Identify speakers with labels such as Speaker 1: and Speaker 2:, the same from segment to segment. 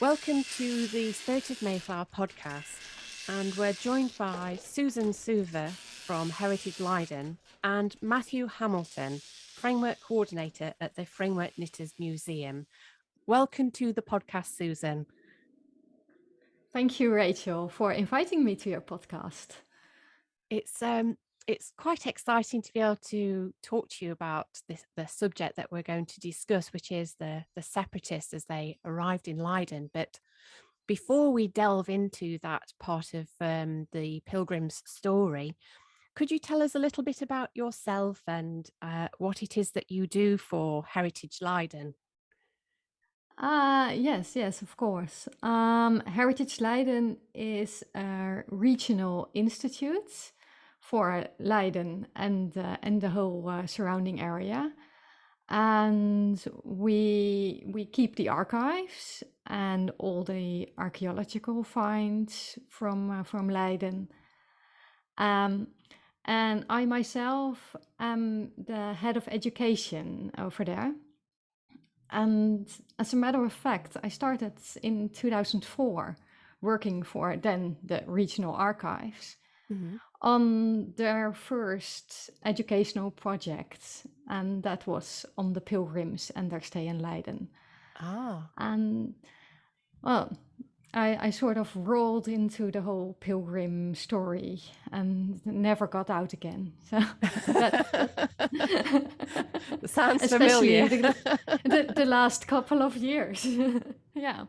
Speaker 1: Welcome to the Spirit of Mayflower podcast, and we're joined by Susan Suer from Heritage Leiden and Matthew Hamilton, Framework Coordinator at the Framework Knitters Museum. Welcome to the podcast, Susan.
Speaker 2: Thank you, Rachel, for inviting me to your podcast.
Speaker 1: It's quite exciting to be able to talk to you about the subject that we're going to discuss, which is the separatists as they arrived in Leiden. But before we delve into that part of the Pilgrims story, could you tell us a little bit about yourself and what it is that you do for Heritage Leiden?
Speaker 2: Yes, of course. Heritage Leiden is a regional institute for Leiden and the whole surrounding area, and we keep the archives and all the archaeological finds from Leiden. And I myself am the head of education over there. And as a matter of fact, I started in 2004 working for then the regional archives on their first educational project. And that was on the Pilgrims and their stay in Leiden. And well, I sort of rolled into the whole pilgrim story and never got out again. So that
Speaker 1: sounds familiar.
Speaker 2: the last couple of years. Yeah,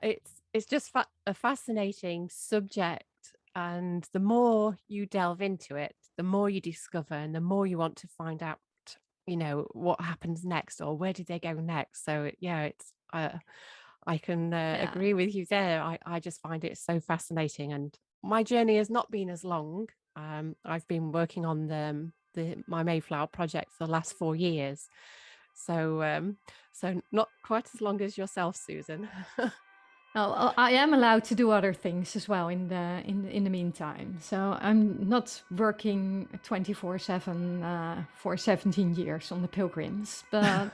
Speaker 1: it's just a fascinating subject, and the more you delve into it, the more you discover, and the more you want to find out, what happens next or where did they go next. So it's I can agree with you there. I just find it so fascinating, and my journey has not been as long. I've been working on my Mayflower project for the last 4 years, so not quite as long as yourself, Susan.
Speaker 2: well, I am allowed to do other things as well in the meantime. So I'm not working 24/7 for 17 years on the Pilgrims, but.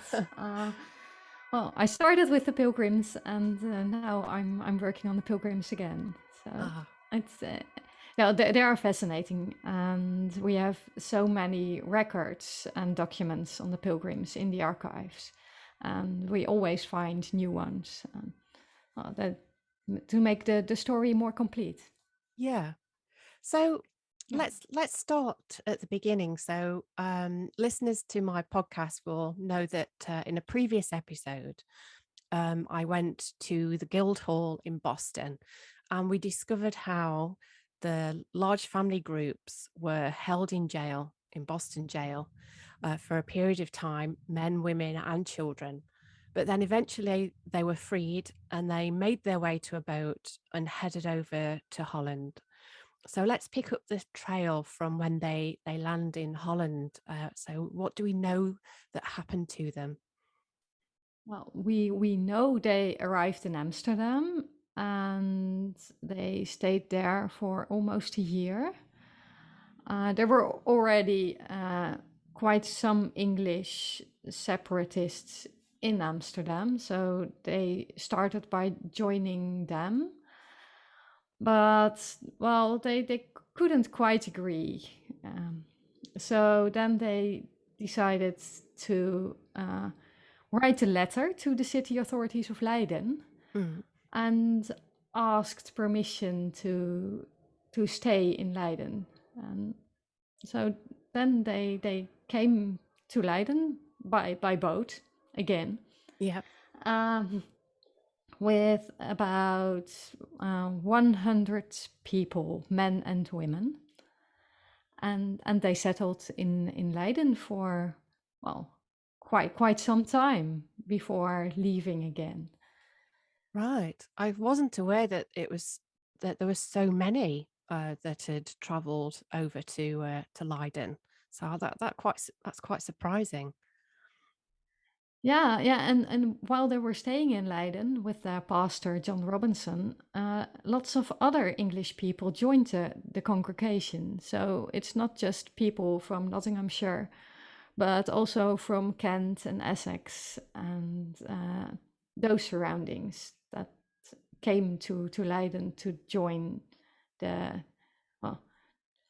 Speaker 2: Well, I started with the Pilgrims, and now I'm working on the Pilgrims again. So it's they are fascinating, and we have so many records and documents on the Pilgrims in the archives, and we always find new ones to make the story more complete.
Speaker 1: Yeah. So let's start at the beginning. So listeners to my podcast will know that in a previous episode, I went to the Guildhall in Boston, and we discovered how the large family groups were held in jail, in Boston jail, for a period of time, men, women, and children. But then eventually they were freed, and they made their way to a boat and headed over to Holland. So let's pick up the trail from when they land in Holland. So what do we know that happened to them?
Speaker 2: Well, we know they arrived in Amsterdam and they stayed there for almost a year. There were already quite some English separatists in Amsterdam, so they started by joining them. But, well, they couldn't quite agree. So then they decided to write a letter to the city authorities of Leiden and asked permission to stay in Leiden. So then they came to Leiden by boat again.
Speaker 1: Yeah.
Speaker 2: With about 100 people, men and women. And they settled in Leiden for, well, quite some time before leaving again.
Speaker 1: Right. I wasn't aware that there were so many that had travelled over to Leiden. So that's quite surprising.
Speaker 2: Yeah, and while they were staying in Leiden with their pastor John Robinson, lots of other English people joined the congregation. So it's not just people from Nottinghamshire, but also from Kent and Essex and those surroundings came to Leiden to join the well,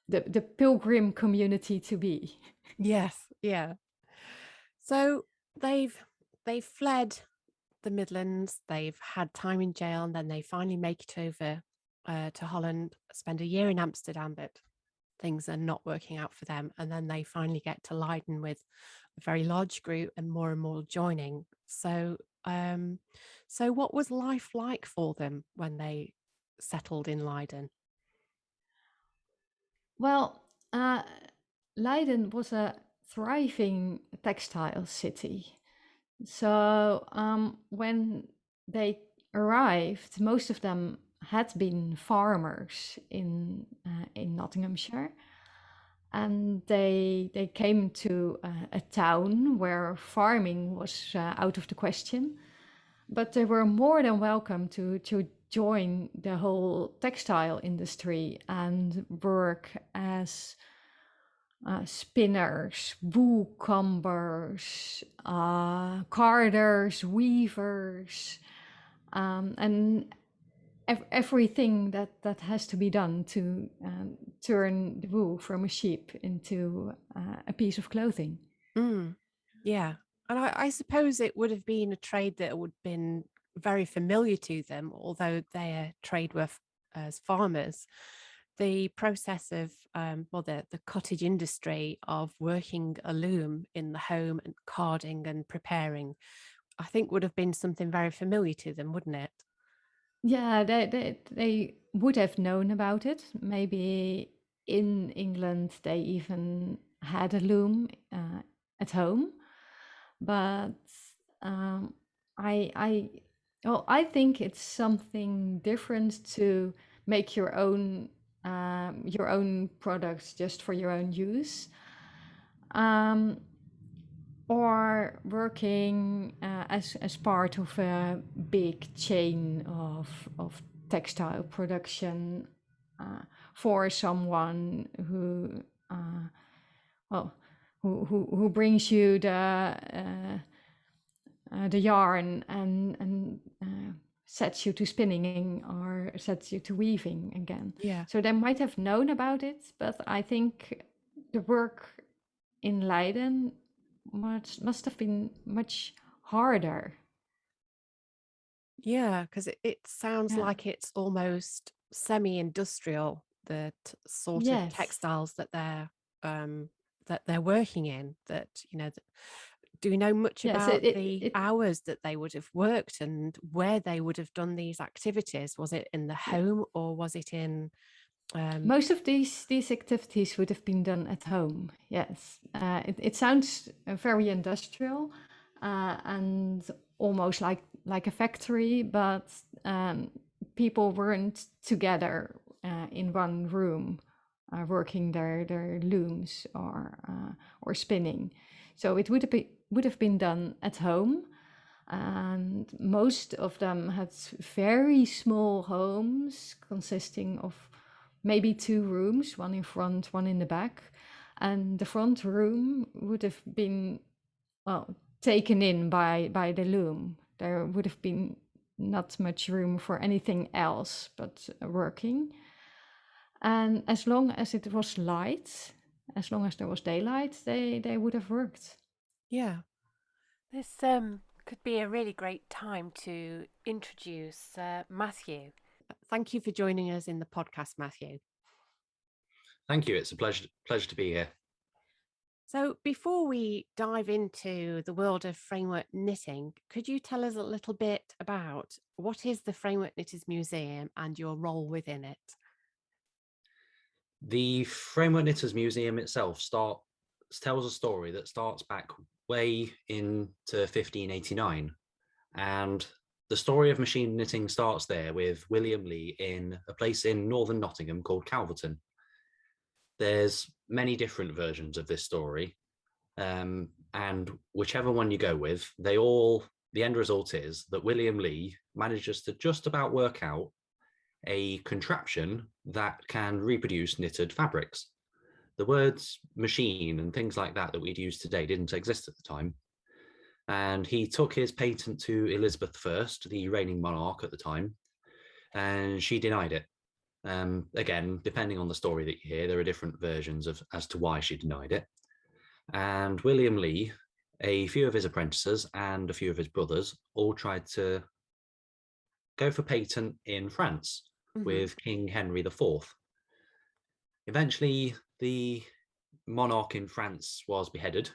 Speaker 2: the pilgrim community to be.
Speaker 1: Yes, yeah. So they've fled the Midlands, they've had time in jail, and then they finally make it over to Holland, spend a year in Amsterdam, but things are not working out for them. And then they finally get to Leiden with a very large group and more joining. So what was life like for them when they settled in Leiden?
Speaker 2: Well, Leiden was a thriving textile city. So when they arrived, most of them had been farmers in Nottinghamshire, and they came to a town where farming was out of the question. But they were more than welcome to join the whole textile industry and work as spinners, wool combers, carders, weavers, and everything that has to be done to turn the wool from a sheep into a piece of clothing.
Speaker 1: Mm, yeah. And I suppose it would have been a trade that would have been very familiar to them, although their trade were as farmers. The process of, the cottage industry of working a loom in the home and carding and preparing, I think would have been something very familiar to them, wouldn't it?
Speaker 2: Yeah, they would have known about it. Maybe in England they even had a loom at home, but um, I well, I think it's something different to make your own products just for your own use. Um, or working as part of a big chain of textile production for someone who well who brings you the yarn and sets you to spinning or sets you to weaving again.
Speaker 1: Yeah.
Speaker 2: So they might have known about it, but I think the work in Leiden must have been much harder.
Speaker 1: Yeah, because it sounds
Speaker 2: Yeah.
Speaker 1: like it's almost semi-industrial, the sort of
Speaker 2: Yes.
Speaker 1: textiles that they're working in. That do you know much
Speaker 2: Yes.
Speaker 1: about the hours that they would have worked and where they would have done these activities? Was it in the
Speaker 2: Yeah.
Speaker 1: home or was it in?
Speaker 2: Most of these activities would have been done at home. Yes. It sounds very industrial and almost like a factory, but people weren't together in one room working their looms or spinning. So it would have been done at home, and most of them had very small homes consisting of maybe two rooms, one in front, one in the back, and the front room would have been taken in by the loom. There would have been not much room for anything else but working. And as long as it was light, as long as there was daylight, they would have worked.
Speaker 1: Yeah.
Speaker 3: This could be a really great time to introduce Matthew.
Speaker 1: Thank you for joining us in the podcast, Matthew.
Speaker 4: Thank you. It's a pleasure to be here.
Speaker 1: So before we dive into the world of framework knitting, could you tell us a little bit about what is the Framework Knitters Museum and your role within it?
Speaker 4: The Framework Knitters Museum itself tells a story that starts back way into 1589. And the story of machine knitting starts there with William Lee in a place in northern Nottingham called Calverton. There's many different versions of this story, and whichever one you go with, the end result is that William Lee manages to just about work out a contraption that can reproduce knitted fabrics. The words machine and things like that we'd use today didn't exist at the time. And he took his patent to Elizabeth I, the reigning monarch at the time, and she denied it. Again, depending on the story that you hear, there are different versions as to why she denied it. And William Lee, a few of his apprentices and a few of his brothers all tried to go for patent in France with King Henry IV. Eventually, the monarch in France was beheaded.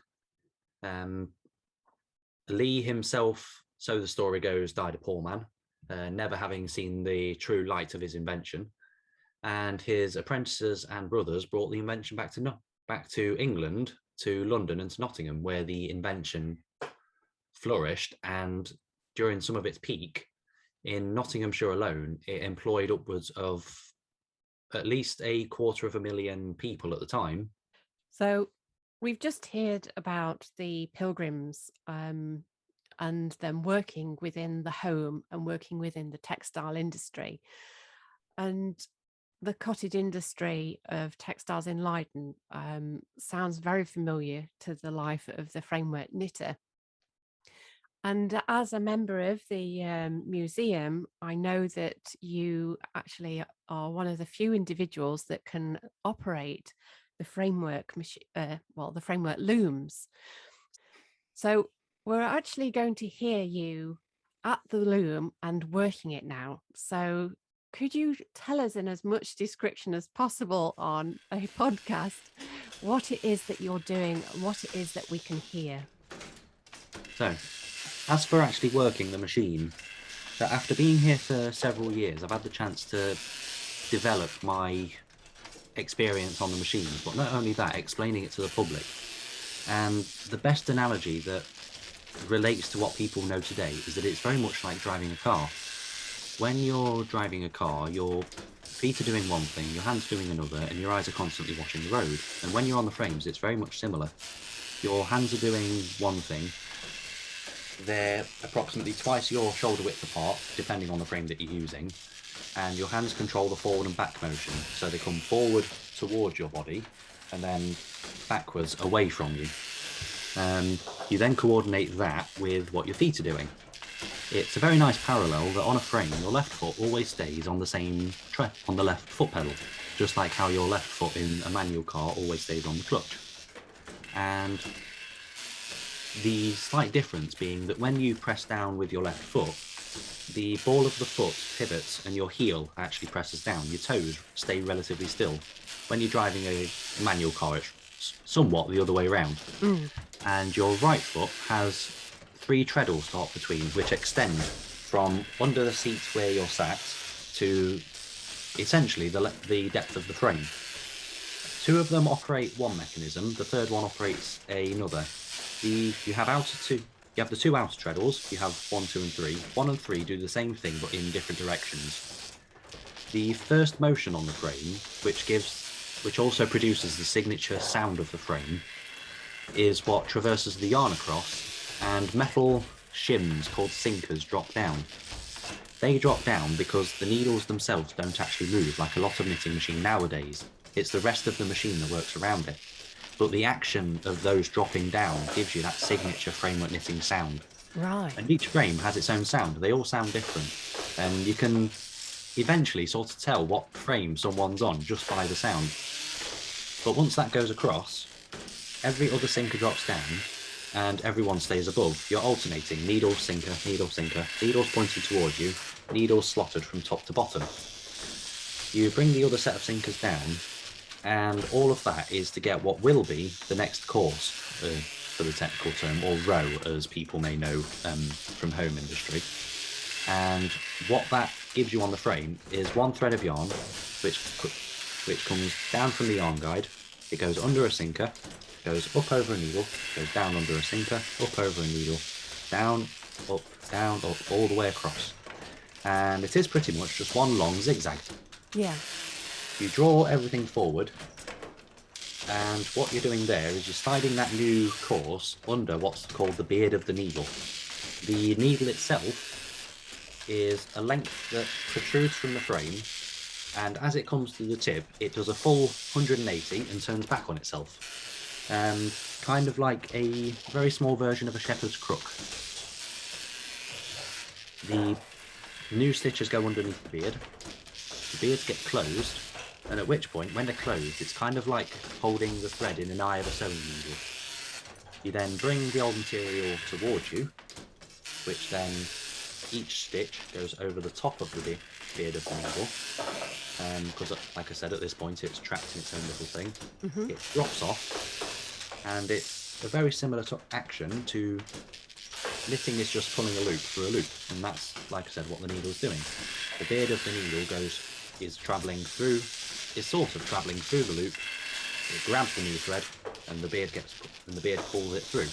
Speaker 4: Lee himself, so the story goes, died a poor man, never having seen the true light of his invention. And his apprentices and brothers brought the invention back to England, to London and to Nottingham, where the invention flourished. And during some of its peak, in Nottinghamshire alone, it employed upwards of at least 250,000 people at the time.
Speaker 1: So we've just heard about the Pilgrims and them working within the home and working within the textile industry. And the cottage industry of textiles in Leiden sounds very familiar to the life of the framework knitter. And as a member of the museum, I know that you actually are one of the few individuals that can operate the framework the framework looms. So we're actually going to hear you at the loom and working it now. So could you tell us in as much description as possible on a podcast what it is that you're doing, what it is that we can hear?
Speaker 4: So, as for actually working the machine, that after being here for several years, I've had the chance to develop my experience on the machines, but not only that, explaining it to the public. And the best analogy that relates to what people know today is that it's very much like driving a car. When you're driving a car, your feet are doing one thing, your hands doing another, and your eyes are constantly watching the road. And when you're on the frames, it's very much similar. Your hands are doing one thing. They're approximately twice your shoulder width apart, depending on the frame that you're using. And your hands control the forward and back motion. So they come forward towards your body and then backwards away from you. You then coordinate that with what your feet are doing. It's a very nice parallel that on a frame, your left foot always stays on the same on the left foot pedal, just like how your left foot in a manual car always stays on the clutch. And the slight difference being that when you press down with your left foot, the ball of the foot pivots and your heel actually presses down. Your toes stay relatively still. When you're driving a manual car, it's somewhat the other way around. And your right foot has 3 treadle start between, which extend from under the seat where you're sat to essentially the depth of the frame. 2 of them operate one mechanism, the third one operates another. You have the 2 outer treadles, you have 1, 2 and 3. 1 and 3 do the same thing but in different directions. The first motion on the frame, which also produces the signature sound of the frame, is what traverses the yarn across, and metal shims called sinkers drop down. They drop down because the needles themselves don't actually move like a lot of knitting machine nowadays. It's the rest of the machine that works around it. But the action of those dropping down gives you that signature framework knitting sound.
Speaker 1: Right.
Speaker 4: And each frame has its own sound. They all sound different. And you can eventually sort of tell what frame someone's on just by the sound. But once that goes across, every other sinker drops down and everyone stays above. You're alternating needle, sinker, needles pointing towards you, needles slotted from top to bottom. You bring the other set of sinkers down, and all of that is to get what will be the next course, for the technical term, or row, as people may know from home industry. And what that gives you on the frame is 1 thread of yarn, which comes down from the yarn guide. It goes under a sinker, goes up over a needle, goes down under a sinker, up over a needle, down, up, all the way across. And it is pretty much just one long zigzag.
Speaker 1: Yeah.
Speaker 4: You draw everything forward, and what you're doing there is you're sliding that new course under what's called the beard of the needle. The needle itself is a length that protrudes from the frame, and as it comes to the tip, it does a full 180 and turns back on itself. Kind of like a very small version of a shepherd's crook. The New stitches go underneath the beard. The beards get closed, and at which point, when they're closed, it's kind of like holding the thread in an eye of a sewing needle. You then bring the old material towards you, which then each stitch goes over the top of the beard of the needle, because like I said, at this point it's trapped in its own little thing.
Speaker 1: Mhm.
Speaker 4: It drops off, and it's a very similar action to knitting. Is just pulling a loop through a loop, and that's, like I said, what the needle's doing. The beard of the needle is sort of travelling through the loop. It grabs the new thread, and the beard pulls it through.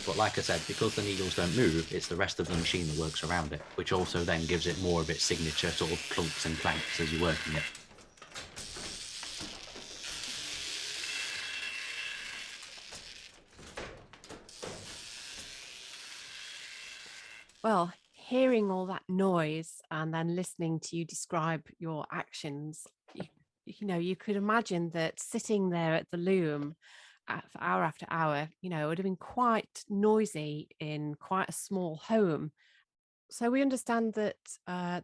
Speaker 4: But like I said, because the needles don't move, it's the rest of the machine that works around it, which also then gives it more of its signature sort of clunks and clanks as you're working it.
Speaker 1: Well, hearing all that noise and then listening to you describe your actions, you could imagine that sitting there at the loom for hour after hour, it would have been quite noisy in quite a small home. So we understand that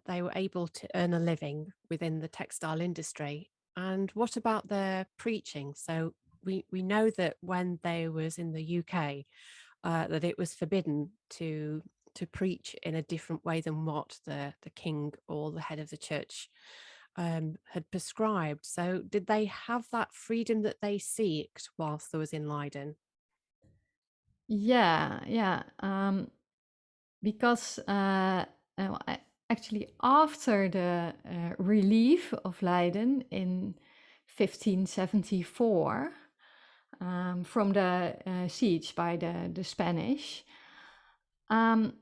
Speaker 1: they were able to earn a living within the textile industry. And what about their preaching? So we know that when they was in the UK, that it was forbidden to preach in a different way than what the king or the head of the church had prescribed. So did they have that freedom that they seeked whilst they was in Leiden?
Speaker 2: Yeah. Because actually, after the relief of Leiden in 1574 from the siege by the Spanish, um,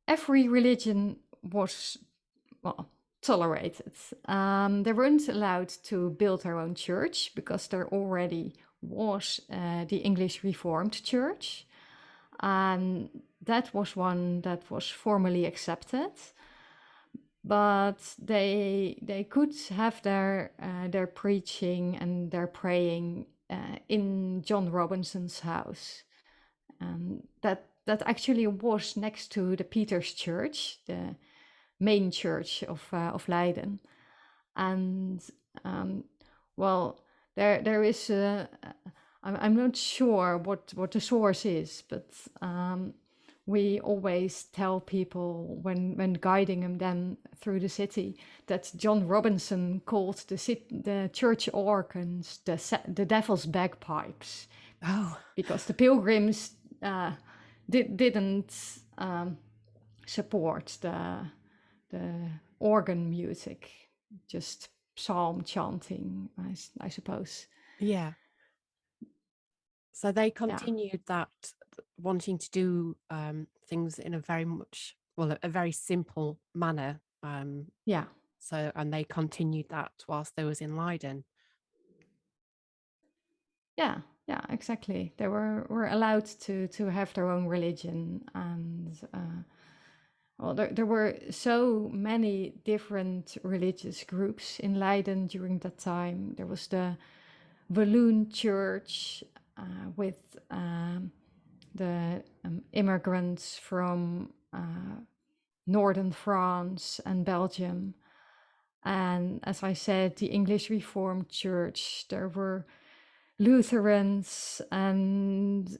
Speaker 2: every religion was, well, tolerated. They weren't allowed to build their own church because there already was the English Reformed Church, and that was one that was formally accepted. But they could have their preaching and their praying in John Robinson's house, and that actually was next to the Peter's Church, the main church of Leiden. And well, there is I'm not sure what the source is, but we always tell people when guiding them through the city that John Robinson called the church organs the devil's bagpipes.
Speaker 1: Oh,
Speaker 2: Because the Pilgrims didn't support the organ music, just psalm chanting, I suppose.
Speaker 1: yeah. So they
Speaker 2: Yeah,
Speaker 1: continued that, wanting to do things in a a very simple manner.
Speaker 2: yeah,
Speaker 1: And they continued that whilst they was in Leiden.
Speaker 2: yeah, yeah, exactly. They were allowed to have their own religion, and well, there were so many different religious groups in Leiden during that time. There was the Walloon Church with the immigrants from northern France and Belgium. And as I said, the English Reformed Church, there were Lutherans and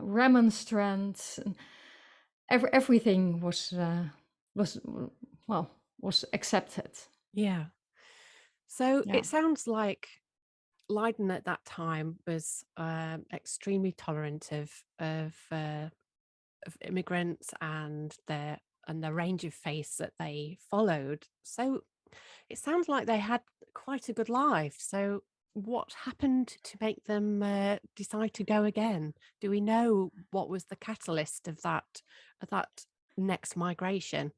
Speaker 2: Remonstrants. And everything was accepted.
Speaker 1: Yeah. So
Speaker 2: Yeah.
Speaker 1: it sounds like Leiden at that time was extremely tolerant of immigrants and the range of faiths that they followed. So it sounds like they had quite a good life. So what happened to make them decide to go again? Do we know what was the catalyst of that next migration?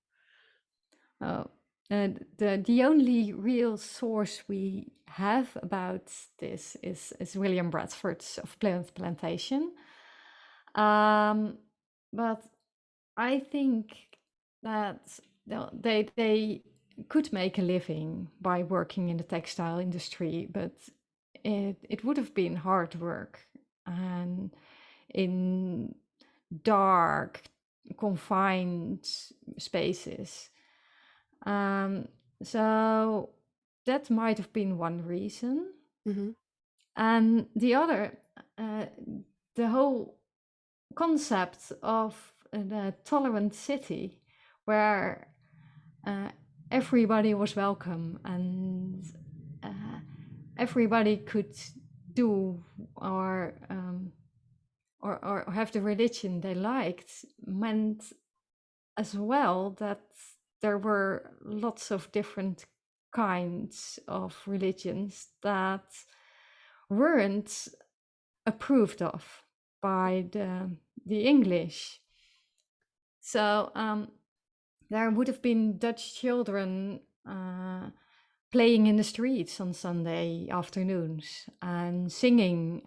Speaker 2: Uh, the only real source we have about this is William Bradford's of Plymouth Plantation. But I think that they could make a living by working in the textile industry, but it would have been hard work and in dark confined spaces. So that might have been one reason.
Speaker 1: Mm-hmm.
Speaker 2: And the other, the whole concept of the tolerant city where everybody was welcome and everybody could do or have the religion they liked meant as well that there were lots of different kinds of religions that weren't approved of by the English. So there would have been Dutch children playing in the streets on Sunday afternoons and singing.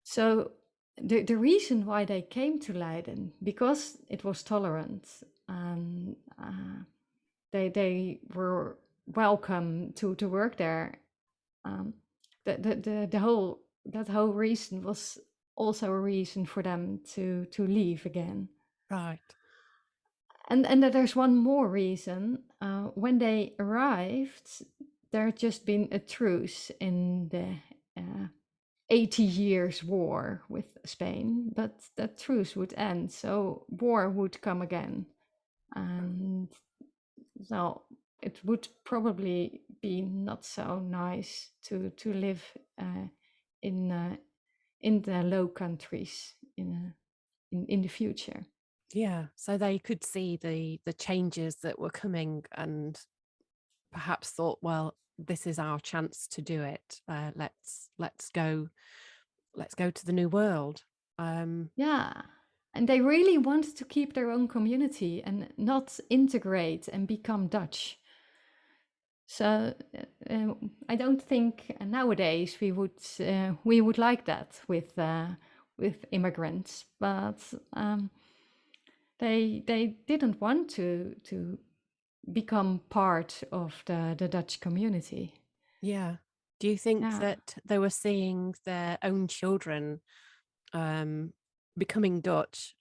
Speaker 2: So the reason why they came to Leiden, because it was tolerant and they were welcome to work there. The whole that whole reason was also a reason for them to leave again.
Speaker 1: Right.
Speaker 2: And there's one more reason. When they arrived, there had just been a truce in the 80 years war with Spain, but that truce would end, so war would come again. And so it would probably be not so nice to live in the Low Countries in the future.
Speaker 1: Yeah. So they could see the changes that were coming and perhaps thought, well, this is our chance to do it. Let's go to the new world.
Speaker 2: Yeah. And they really wanted to keep their own community and not integrate and become Dutch. So I don't think nowadays we would like that with immigrants, but they didn't want to become part of the Dutch community.
Speaker 1: Yeah. Do you think
Speaker 2: Yeah.
Speaker 1: that they were seeing their own children becoming Dutch?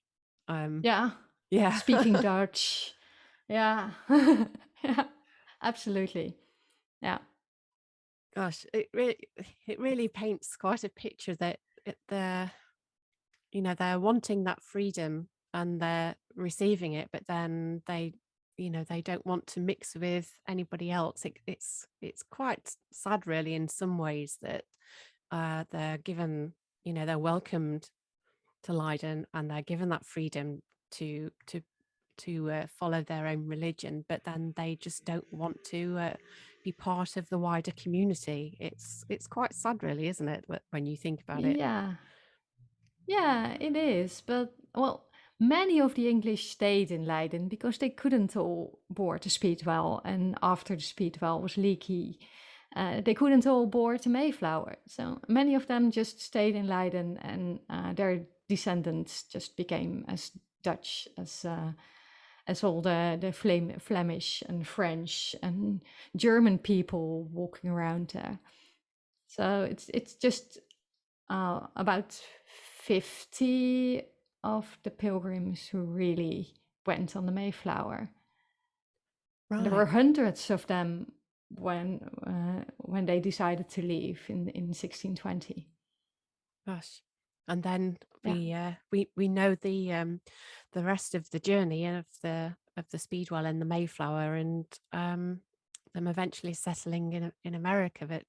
Speaker 2: Yeah.
Speaker 1: Yeah.
Speaker 2: Speaking Dutch. Yeah. Yeah. Absolutely. Yeah.
Speaker 1: Gosh, it really paints quite a picture that they're wanting that freedom and they're receiving it, but then they don't want to mix with anybody else. It's quite sad, really, in some ways that they're given, they're welcomed to Leiden and they're given that freedom to follow their own religion, but then they just don't want to be part of the wider community. It's quite sad, really, isn't it, when you think about it?
Speaker 2: Yeah. Yeah, it is. But, well, many of the English stayed in Leiden because they couldn't all board the Speedwell. And after the Speedwell was leaky, they couldn't all board the Mayflower. So many of them just stayed in Leiden and their descendants just became as Dutch as all the Flemish and French and German people walking around there. So it's just about 50 of the pilgrims who really went on the Mayflower. And there were
Speaker 1: Right.
Speaker 2: hundreds of them when they decided to leave in 1620.
Speaker 1: Gosh. And then
Speaker 2: Yeah.
Speaker 1: we know the rest of the journey of the Speedwell and the Mayflower and them eventually settling in America. But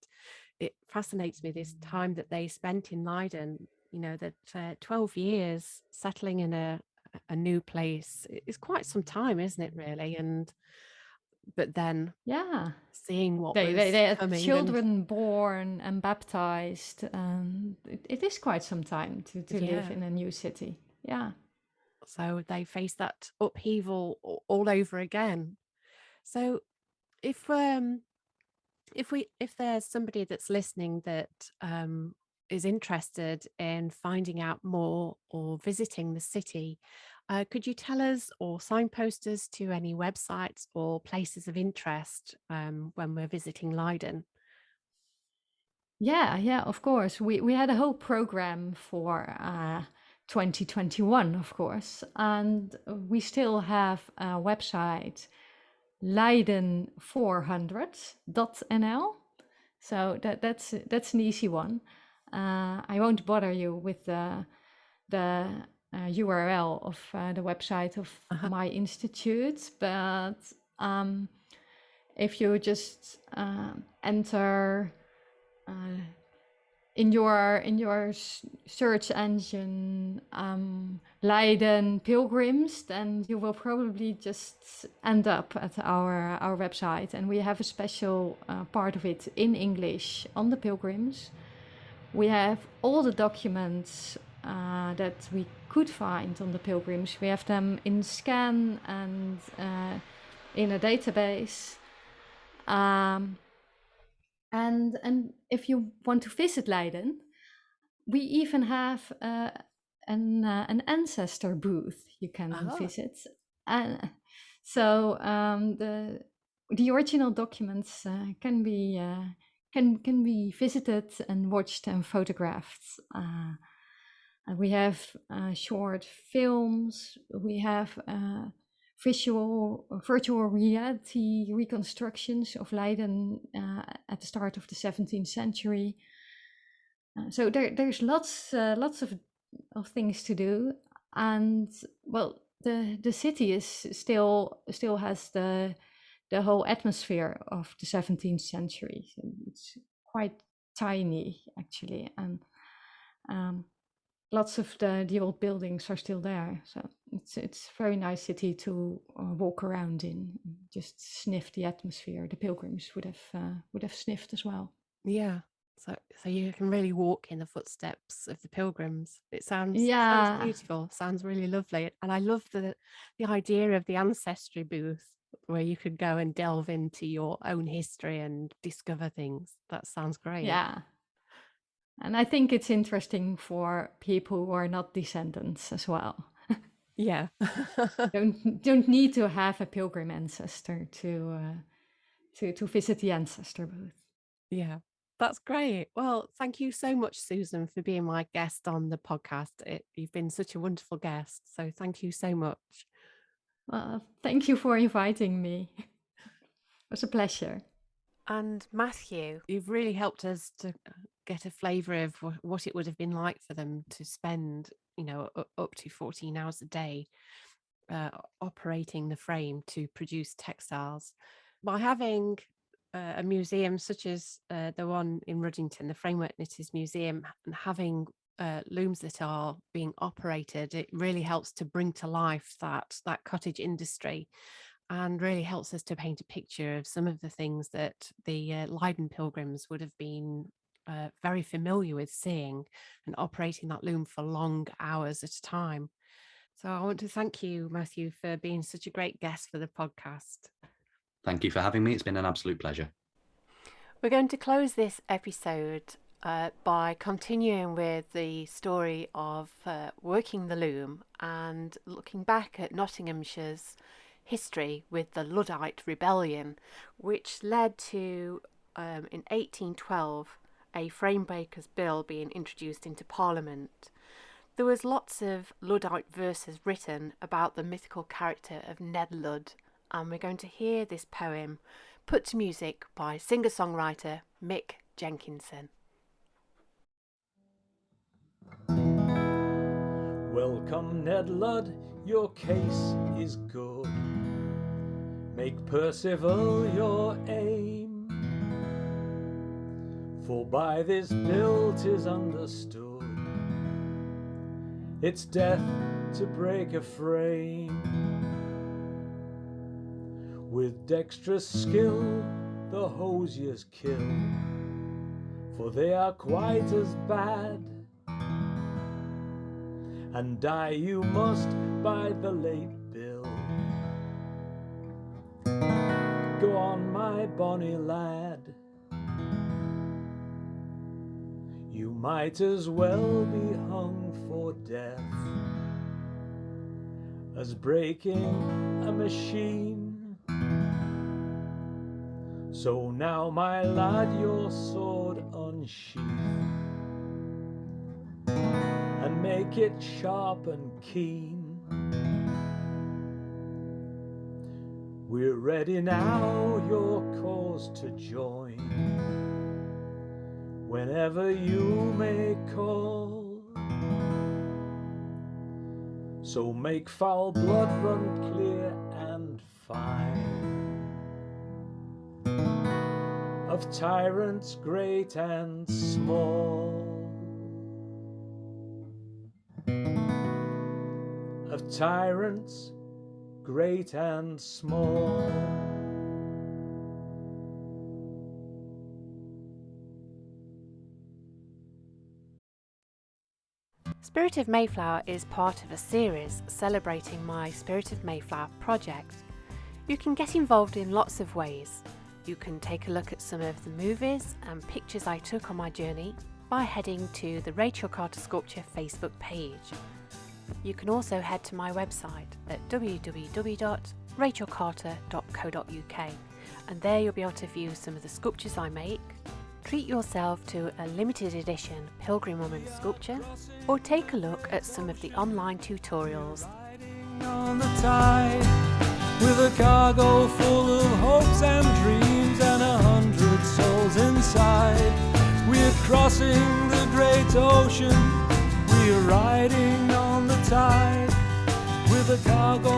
Speaker 1: it fascinates me, this time that they spent in Leiden, that 12 years settling in a new place is quite some time, isn't it, really? But then
Speaker 2: Yeah.
Speaker 1: seeing what
Speaker 2: They
Speaker 1: was
Speaker 2: had
Speaker 1: coming
Speaker 2: children born and baptized. It is quite some time to live
Speaker 1: yeah.
Speaker 2: in a new city. Yeah.
Speaker 1: So they face that upheaval all over again. So if there's somebody that's listening that is interested in finding out more or visiting the city, could you tell us or signpost us to any websites or places of interest when we're visiting Leiden?
Speaker 2: Yeah, of course. We had a whole program for 2021, of course. And we still have a website, Leiden400.nl. So that's an easy one. I won't bother you with the URL of the website of my institute, but if you just enter in your search engine Leiden Pilgrims, then you will probably just end up at our website, and we have a special part of it in English on the Pilgrims. We have all the documents that we could find on the Pilgrims. We have them in scan and in a database. And if you want to visit Leiden, we even have an ancestor booth you can visit. So the original documents can be visited and watched and photographed. And we have short films. We have virtual reality reconstructions of Leiden at the start of the 17th century. So there's lots of things to do, and well, the city is still has the whole atmosphere of the 17th century. So it's quite tiny actually, and lots of the old buildings are still there. So it's a very nice city to walk around in, just sniff the atmosphere. The Pilgrims would have sniffed as well.
Speaker 1: Yeah. So you can really walk in the footsteps of the Pilgrims. It sounds beautiful. Sounds really lovely, and I love the idea of the ancestry booth where you could go and delve into your own history and discover things. That sounds great.
Speaker 2: Yeah. And I think it's interesting for people who are not descendants as well.
Speaker 1: Yeah.
Speaker 2: don't need to have a pilgrim ancestor to visit the ancestor booth.
Speaker 1: Yeah, that's great. Well, thank you so much, Susan, for being my guest on the podcast. You've been such a wonderful guest. So thank you so much.
Speaker 2: Well, thank you for inviting me. It was a pleasure.
Speaker 3: And Matthew,
Speaker 1: you've really helped us to get a flavour of what it would have been like for them to spend, up to 14 hours a day operating the frame to produce textiles. By having a museum such as the one in Ruddington, the Framework Knitters Museum, and having looms that are being operated, it really helps to bring to life that cottage industry, and really helps us to paint a picture of some of the things that the Leiden Pilgrims would have been very familiar with seeing, and operating that loom for long hours at a time. So I want to thank you, Matthew, for being such a great guest for the podcast.
Speaker 4: Thank you for having me. It's been an absolute pleasure.
Speaker 3: We're going to close this episode by continuing with the story of working the loom and looking back at Nottinghamshire's history with the Luddite Rebellion, which led to, in 1812, a framebreaker's bill being introduced into Parliament. There was lots of Luddite verses written about the mythical character of Ned Ludd, and we're going to hear this poem put to music by singer-songwriter Mick Jenkinson.
Speaker 5: Welcome, Ned Ludd, your case is good. Make Percival your aim, for by this bill 'tis understood it's death to break a frame. With dexterous skill the hosiers kill, for they are quite as bad, and die you must by the late bill. Go on, my bonny lad, you might as well be hung for death as breaking a machine. So now, my lad, your sword unsheath, and make it sharp and keen. We're ready now, your cause to join, whenever you may call. So make foul blood run clear and fine, of tyrants great and small, of tyrants great and small.
Speaker 3: Spirit of Mayflower is part of a series celebrating my Spirit of Mayflower project. You can get involved in lots of ways. You can take a look at some of the movies and pictures I took on my journey by heading to the Rachel Carter Sculpture Facebook page. You can also head to my website at www.rachelcarter.co.uk, and there you'll be able to view some of the sculptures I make, treat yourself to a limited edition Pilgrim Woman sculpture, or take a look at some of the online tutorials.
Speaker 5: On the tide, with a cargo full of hopes and dreams and 100 souls inside, we're crossing the great ocean, we're riding on the tide, with a cargo